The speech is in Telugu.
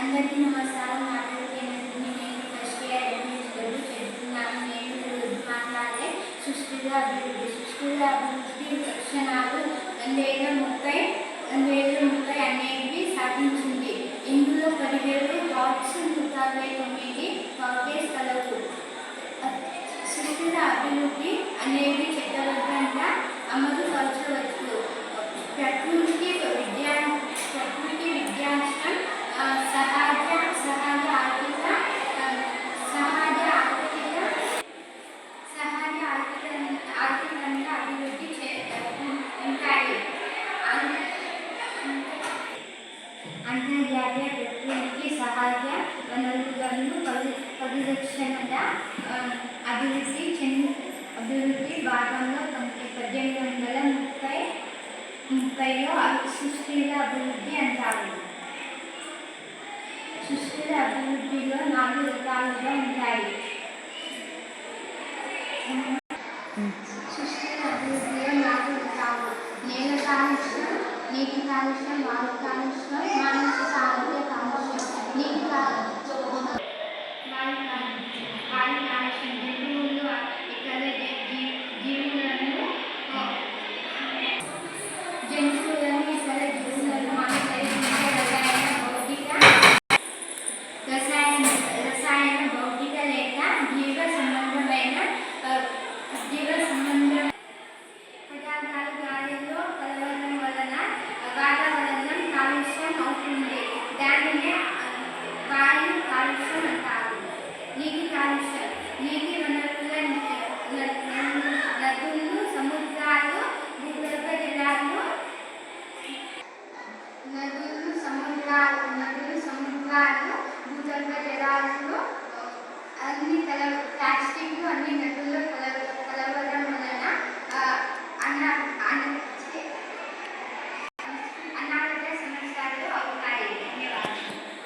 అందరికీ నమస్కారం. నా పేరు కేంద్రని. నేను ఫస్ట్ ఇయర్ ఎంఎస్డబ్ల్యూ చదువుతున్నాను. నేను ఈరోజు మాట్లాడే సుస్థిర అభివృద్ధి లక్షణాలు 2030 అనేవి సాధించింది. ఇందులో 17 హాట్స్ 169 కాంగ్రెస్ కలవు. సుస్థిర అభివృద్ధి అనేది చట్టబద్ధంగా అమలు పరచవచ్చు. ప్రకృతి విద్యాష్టం సహజ ఆర్థికంగా అభివృద్ధి ఉంటాయి. అంతర్జాతీయ ప్రకృతికి సహజ వనరులను పరిరక్షణగా అభివృద్ధి భాగంలో 1830లో సుస్థిర అభివృద్ధి అంటారు. సుస్థిర అభివృద్ధిలో 4 రకాలుగా ఉంటాయి. సుస్థిర అభివృద్ధిలో 4 రకాలు: నేల కాలుష్యం, నీటి కాలుష్యం, వాయు కాలుష్యం, మానసిక ఆరోగ్య కాలుష్యం. వాయు కాలుష్యం జంతువులు, ఇతర జీవులను అనుసరించే రసాయన భౌతిక లేక జీవ సంబంధమైన పదార్థాలు గాలిలో కలవడం వలన వాతావరణం కాలుష్యం అవుతుంది. దానినే వాయు కాలుష్యం అంటారు. నీటి కాలుష్యం, నీటి